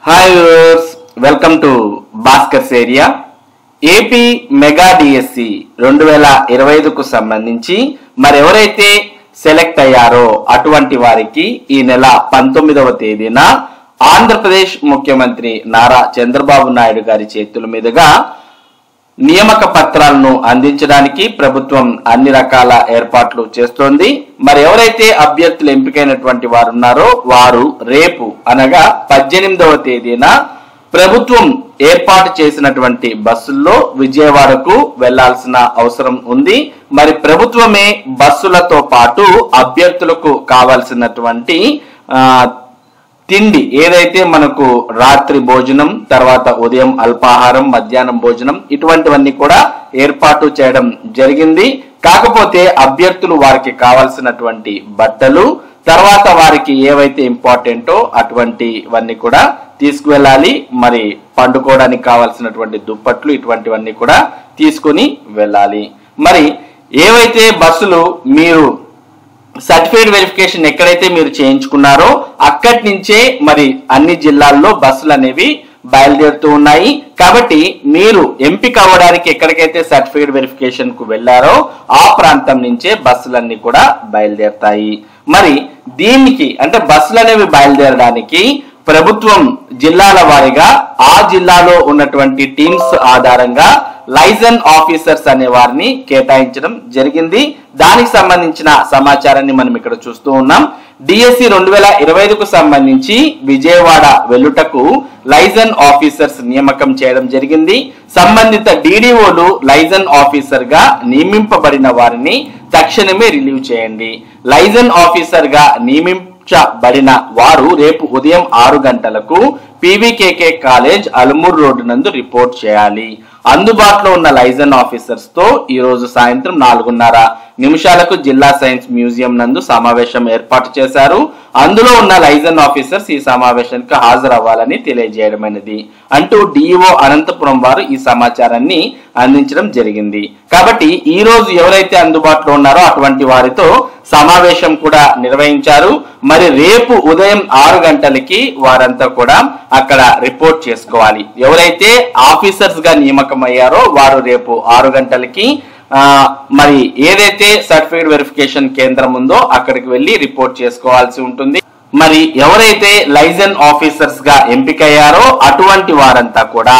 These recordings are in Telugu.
Hi viewers, welcome to Bhaskar's area. AP mega DSC 2025కు సంబంధించి ఎవరైతే సెలెక్ట్ అయ్యారో అటువంటి వారికి ఈ నెల 19వ తేదీన ఆంధ్రప్రదేశ్ ముఖ్యమంత్రి నారా చంద్రబాబు నాయుడు గారి చేతుల మీదుగా నియామక పత్రాలను అందించడానికి ప్రభుత్వం అన్ని రకాల ఏర్పాట్లు చేస్తోంది. ఎవరైతే అభ్యర్థులు ఎంపికైనటువంటి వారు ఉన్నారో వారు రేపు అనగా 18వ తేదీన ప్రభుత్వం ఏర్పాటు చేసినటువంటి బస్సుల్లో విజయవాడకు వెళ్లాల్సిన అవసరం ఉంది. ప్రభుత్వమే బస్సులతో పాటు అభ్యర్థులకు కావాల్సినటువంటి తిండి ఏదైతే మనకు రాత్రి భోజనం, తర్వాత ఉదయం అల్పాహారం, మధ్యాహ్నం భోజనం ఇటువంటివన్నీ కూడా ఏర్పాటు చేయడం జరిగింది. కాకపోతే అభ్యర్థులు వారికి కావాల్సినటువంటి బట్టలు, తర్వాత వారికి ఏవైతే ఇంపార్టెంటో అటువంటివన్నీ కూడా తీసుకువెళ్ళాలి. పండుకోవడానికి కావాల్సినటువంటి దుప్పట్లు ఇటువంటివన్నీ కూడా తీసుకుని వెళ్ళాలి. ఏవైతే బస్సులు మీరు సర్టిఫైడ్ వెరిఫికేషన్ ఎక్కడైతే మీరు చేయించుకున్నారో అక్కడి నుంచే అన్ని జిల్లాల్లో బస్సులు అనేవి బయలుదేరుతూ ఉన్నాయి. కాబట్టి మీరు ఎంపిక అవ్వడానికి ఎక్కడికైతే సర్టిఫైడ్ వెరిఫికేషన్ కు వెళ్లారో ఆ ప్రాంతం నుంచే బస్సులన్నీ కూడా బయలుదేరుతాయి. దీనికి బస్సులు అనేవి బయలుదేరడానికి ప్రభుత్వం జిల్లాల వారీగా ఆ జిల్లాలో ఉన్నటువంటి టీమ్స్ ఆధారంగా లైజన్ ఆఫీసర్స్ అనే వారిని కేటాయించడం జరిగింది. దానికి సంబంధించిన సమాచారాన్ని మనం ఇక్కడ చూస్తూ ఉన్నాం. డిఎస్సి 2025కు సంబంధించి విజయవాడ వెల్లుటకు లైజన్ ఆఫీసర్స్ నియామకం చేయడం జరిగింది. సంబంధిత డిడిఓలు లైజన్ ఆఫీసర్ గా నియమింపబడిన వారిని తక్షణమే రిలీవ్ చేయండి. లైజన్ ఆఫీసర్ గా నియమించబడిన వారు రేపు ఉదయం 6 గంటలకు పీవీకేకే కాలేజ్ అలమూరు రోడ్డు నందు రిపోర్ట్ చేయాలి. అందుబాటులో ఉన్న లైజన్ ఆఫీసర్స్ తో ఈ రోజు సాయంత్రం 4:30 జిల్లా సైన్స్ మ్యూజియం నందు సమావేశం ఏర్పాటు చేశారు. అందులో ఉన్న లైజన్ ఆఫీసర్స్ ఈ సమావేశానికి హాజరవ్వాలని తెలియజేయడమైనది అంటూ డిఈఓ అనంతపురం వారు ఈ సమాచారాన్ని అందించడం జరిగింది. కాబట్టి ఈ రోజు ఎవరైతే అందుబాటులో ఉన్నారో అటువంటి వారితో సమావేశం కూడా నిర్వహించారు. రేపు ఉదయం 6 గంటలకి వారంతా కూడా అక్కడ రిపోర్ట్ చేసుకోవాలి. ఎవరైతే ఆఫీసర్స్ గా నియామకం అయ్యారో వారు రేపు 6 గంటలకి ఏదైతే సర్టిఫైడ్ వెరిఫికేషన్ కేంద్రం ఉందో అక్కడికి వెళ్లి రిపోర్ట్ చేసుకోవాల్సి ఉంటుంది. ఎవరైతే లైజన్ ఆఫీసర్స్ గా ఎంపికయ్యారో అటువంటి వారంతా కూడా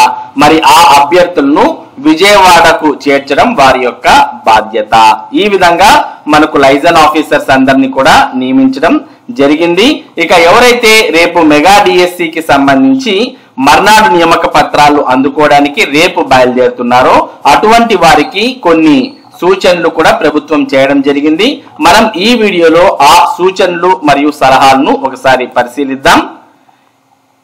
ఆ అభ్యర్థులను విజయవాడకు చేర్చడం వారి యొక్క బాధ్యత. ఈ విధంగా మనకు లైజన్ ఆఫీసర్స్ అందరినీ కూడా నియమించడం జరిగింది. ఇక ఎవరైతే రేపు మెగా డిఎస్సికి సంబంధించి మర్నాడు నియామక పత్రాలు అందుకోవడానికి రేపు బయలుదేరుతున్నారో అటువంటి వారికి కొన్ని సూచనలు కూడా ప్రభుత్వం చేయడం జరిగింది. మనం ఈ వీడియోలో ఆ సూచనలు మరియు సలహాలను ఒకసారి పరిశీలిద్దాం.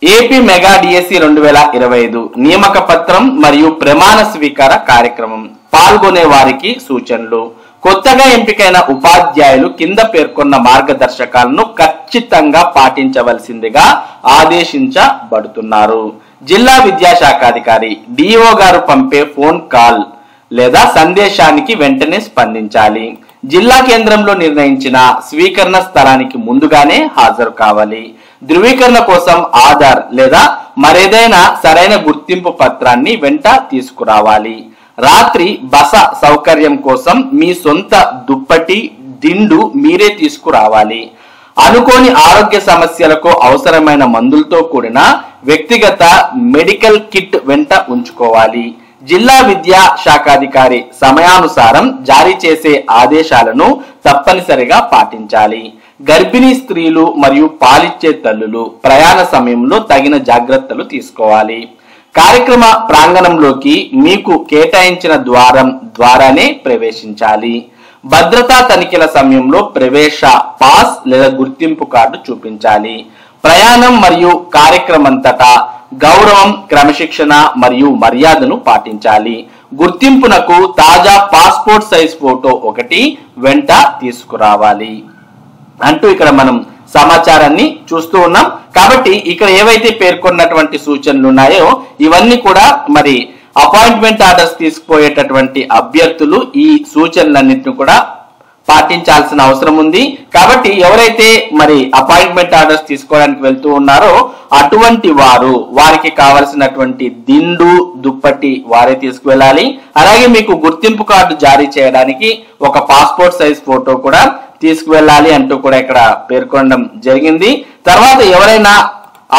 ఏపీ మెగా డిఎస్సి 2025 నియామక పత్రం మరియు ప్రమాణ స్వీకార కార్యక్రమం పాల్గొనే వారికి సూచనలు. కొత్తగా ఎంపికైన ఉపాధ్యాయులు కింద పేర్కొన్న మార్గదర్శకాలను ఖచ్చితంగా పాటించవలసిందిగా ఆదేశించబడుతున్నారు. జిల్లా విద్యాశాఖాధికారి డిఓ గారు పంపే ఫోన్ కాల్ లేదా సందేశానికి వెంటనే స్పందించాలి. జిల్లా కేంద్రంలో నిర్ణయించిన స్వీకరణ స్థలానికి ముందుగానే హాజరు కావాలి. ధృవీకరణ కోసం ఆధార్ లేదా మరేదైనా సరైన గుర్తింపు పత్రాన్ని వెంట తీసుకురావాలి. రాత్రి బస సౌకర్యం కోసం మీ సొంత దుప్పటి, దిండు మీరే తీసుకురావాలి. అనుకోని ఆరోగ్య సమస్యలకు అవసరమైన మందులతో కూడిన వ్యక్తిగత మెడికల్ కిట్ వెంట ఉంచుకోవాలి. జిల్లా విద్యా శాఖాధికారి సమయానుసారం జారీ చేసే ఆదేశాలను తప్పనిసరిగా పాటించాలి. గర్భిణీ స్త్రీలు మరియు పాలిచ్చే తల్లులు ప్రయాణ సమయంలో తగిన జాగ్రత్తలు తీసుకోవాలి. కార్యక్రమ ప్రాంగణంలోకి మీకు కేటాయించిన ద్వారం ద్వారానే ప్రవేశించాలి. భద్రతా తనిఖీల సమయంలో ప్రవేశ పాస్ లేదా గుర్తింపు కార్డు చూపించాలి. ప్రయాణం మరియు కార్యక్రమంతటా గౌరవం, క్రమశిక్షణ మరియు మర్యాదను పాటించాలి. గుర్తింపునకు తాజా పాస్పోర్ట్ సైజ్ ఫోటో ఒకటి వెంట తీసుకురావాలి అంటూ ఇక్కడ మనం సమాచారాన్ని చూస్తూ ఉన్నాం. కాబట్టి ఇక్కడ ఏవైతే పేర్కొన్నటువంటి సూచనలు ఉన్నాయో ఇవన్నీ కూడా అపాయింట్మెంట్ ఆర్డర్స్ తీసుకుపోయేటటువంటి అభ్యర్థులు ఈ సూచనలన్నింటినీ కూడా పాటించాల్సిన అవసరం ఉంది. కాబట్టి ఎవరైతే మరి అపాయింట్మెంట్ ఆర్డర్స్ తీసుకోవడానికి వెళ్తూ ఉన్నారో అటువంటి వారికి కావలసినటువంటి దిండు దుప్పటి వారే తీసుకువెళ్ళాలి. అలాగే మీకు గుర్తింపు కార్డు జారీ చేయడానికి ఒక పాస్పోర్ట్ సైజ్ ఫోటో కూడా తీసుకువెళ్ళాలి అంటూ కూడా ఇక్కడ పేర్కొనడం జరిగింది. తర్వాత ఎవరైనా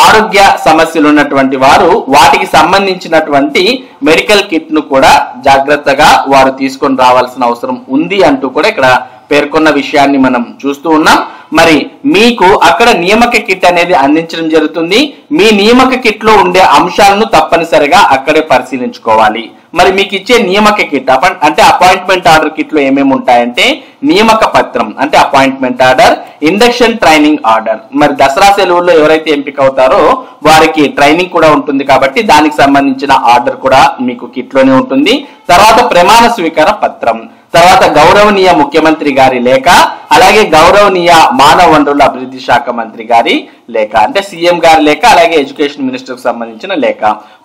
ఆరోగ్య సమస్యలు ఉన్నటువంటి వారు వాటికి సంబంధించినటువంటి మెడికల్ కిట్ ను కూడా జాగ్రత్తగా వారు తీసుకొని రావాల్సిన అవసరం ఉంది అంటూ కూడా ఇక్కడ పేర్కొన్న విషయాన్ని మనం చూస్తూ ఉన్నాం. మరి మీకు అక్కడ నియామక కిట్ అనేది అందించడం జరుగుతుంది. మీ నియామక కిట్ లో ఉండే అంశాలను తప్పనిసరిగా అక్కడే పరిశీలించుకోవాలి. మరి మీకు ఇచ్చే నియామక కిట్ అంటే అపాయింట్మెంట్ ఆర్డర్ కిట్ లో ఏమేమి ఉంటాయంటే నియామక పత్రం అంటే appointment order, induction training order. మరి దసరా సెలవుల్లో ఎవరైతే ఎంపిక అవుతారో వారికి ట్రైనింగ్ కూడా ఉంటుంది కాబట్టి దానికి సంబంధించిన ఆర్డర్ కూడా మీకు కిట్ లోనే ఉంటుంది. తర్వాత ప్రమాణ స్వీకార పత్రం, తర్వాత గౌరవనీయ ముఖ్యమంత్రి గారి లేఖ, అలాగే గౌరవనీయ మానవ వనరుల అభివృద్ధి శాఖ మంత్రి గారి లేఖ అంటే సీఎం గారి లేఖ, అలాగే ఎడ్యుకేషన్ మినిస్టర్ కు సంబంధించిన లేఖ.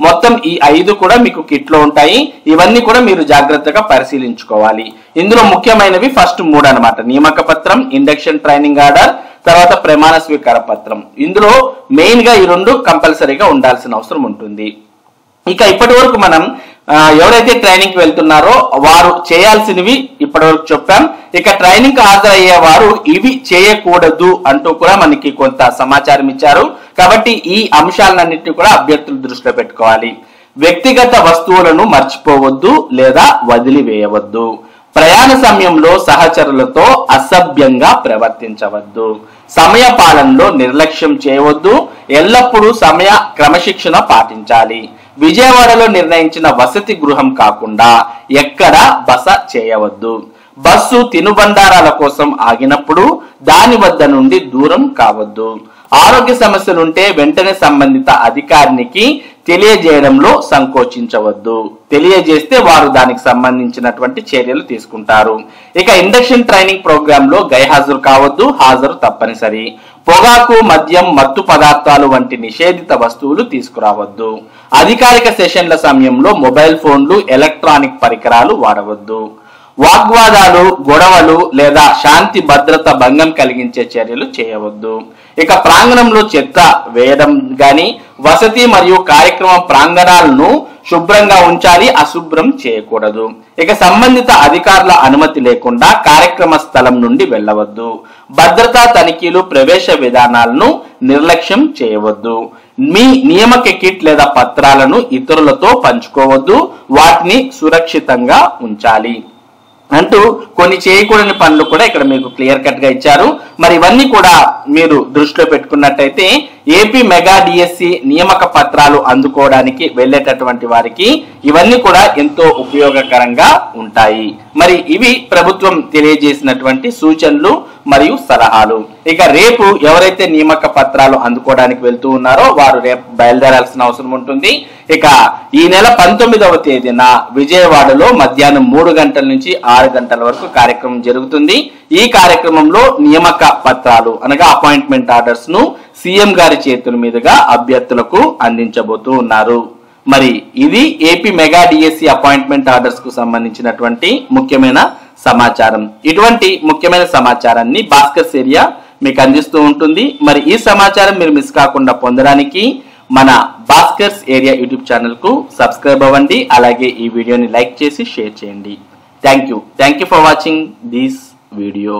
మొత్తం ఈ 5 కూడా మీకు కిట్ లో ఉంటాయి. ఇవన్నీ కూడా మీరు జాగ్రత్తగా పరిశీలించుకోవాలి. ఇందులో ముఖ్యమైనవి ఫస్ట్ 3 అన్నమాట. నియామక పత్రం, ఇండక్షన్ ట్రైనింగ్ ఆర్డర్, తర్వాత ప్రమాణ స్వీకార పత్రం. ఇందులో మెయిన్ గా ఈ 2 కంపల్సరీగా ఉండాల్సిన అవసరం ఉంటుంది. ఇక ఇప్పటి వరకు మనం ఎవరైతే ట్రైనింగ్ కి వెళ్తున్నారో వారు చేయాల్సినవి ఇప్పటి వరకు చెప్పాం. ఇక ట్రైనింగ్ కి హాజరయ్యే వారు ఇవి చేయకూడదు అంటూ కూడా మనకి కొంత సమాచారం ఇచ్చారు. కాబట్టి ఈ అంశాలన్నింటినీ కూడా అభ్యర్థులు దృష్టిలో పెట్టుకోవాలి. వ్యక్తిగత వస్తువులను మర్చిపోవద్దు లేదా వదిలివేయవద్దు. ప్రయాణ సమయంలో సహచరులతో అసభ్యంగా ప్రవర్తించవద్దు. సమయ పాలనలో నిర్లక్ష్యం చేయవద్దు. ఎల్లప్పుడూ సమయ క్రమశిక్షణ పాటించాలి. విజయవాడలో నిర్ణయించిన వసతి గృహం కాకుండా ఎక్కడ బస చేయవద్దు. బస్సు తినుబండారాల కోసం ఆగినప్పుడు దాని వద్ద నుండి దూరం కావద్దు. ఆరోగ్య సమస్యలుంటే వెంటనే సంబంధిత అధికారికి తెలియజేయడంలో సంకోచించవద్దు. తెలియజేస్తే వారు దానికి సంబంధించినటువంటి చర్యలు తీసుకుంటారు. ఇక ఇండక్షన్ ట్రైనింగ్ ప్రోగ్రామ్ లో గైహాజరు కావద్దు, హాజరు తప్పనిసరి. పొగాకు, మద్యం, మత్తు పదార్థాలు వంటి నిషేధిత వస్తువులు తీసుకురావద్దు. అధికారిక సెషన్ల సమయంలో మొబైల్ ఫోన్లు, ఎలక్ట్రానిక్ పరికరాలు వాడవద్దు. వాగ్వాదాలు, గొడవలు లేదా శాంతి భద్రత భంగం కలిగించే చర్యలు చేయవద్దు. ఇక ప్రాంగణంలో చెత్త వేయడం గాని, వసతి మరియు కార్యక్రమ ప్రాంగణాలను శుభ్రంగా ఉంచాలి, అశుభ్రం చేయకూడదు. ఇక సంబంధిత అధికారుల అనుమతి లేకుండా కార్యక్రమ స్థలం నుండి వెళ్ళవద్దు. భద్రతా తనిఖీలు, ప్రవేశ విధానాలను నిర్లక్ష్యం చేయవద్దు. మీ నియామక కిట్ లేదా పత్రాలను ఇతరులతో పంచుకోవద్దు. వాటిని సురక్షితంగా ఉంచాలి అంటూ కొన్ని చేయకూడని పనులు కూడా ఇక్కడ మీకు క్లియర్ కట్ గా ఇచ్చారు. మరి ఇవన్నీ కూడా మీరు దృష్టిలో పెట్టుకున్నట్టయితే ఏపీ మెగా డిఎస్సి నియామక పత్రాలు అందుకోవడానికి వెళ్ళేటటువంటి వారికి ఇవన్నీ కూడా ఎంతో ఉపయోగకరంగా ఉంటాయి. మరి ఇవి ప్రభుత్వం తెలియజేసినటువంటి సూచనలు మరియు సలహాలు. ఇక రేపు ఎవరైతే నియామక పత్రాలు అందుకోవడానికి వెళ్తూ ఉన్నారో వారు రేపు బయలుదేరాల్సిన అవసరం ఉంటుంది. ఇక ఈ నెల 19వ తేదీన విజయవాడలో మధ్యాహ్నం 3 గంటల నుంచి 6 గంటల వరకు కార్యక్రమం జరుగుతుంది. ఈ కార్యక్రమంలో నియామక పత్రాలు అనగా అపాయింట్మెంట్ ఆర్డర్స్ ను సీఎం గారి చేతుల మీదుగా అభ్యర్థులకు అందించబోతూ ఉన్నారు. మరి ఇది AP mega DSC appointment orders కు సంబంధించినటువంటి ముఖ్యమైన సమాచారం. ఇటువంటి ముఖ్యమైన సమాచారాన్ని భాస్కర్స్ ఏరియా మీకు అందిస్తూ ఉంటుంది. మరి ఈ సమాచారం మీరు మిస్ కాకుండా పొందడానికి మన భాస్కర్స్ ఏరియా యూట్యూబ్ ఛానల్ కు సబ్స్క్రైబ్ అవ్వండి. అలాగే ఈ వీడియోని లైక్ చేసి షేర్ చేయండి. Thank you for watching this video.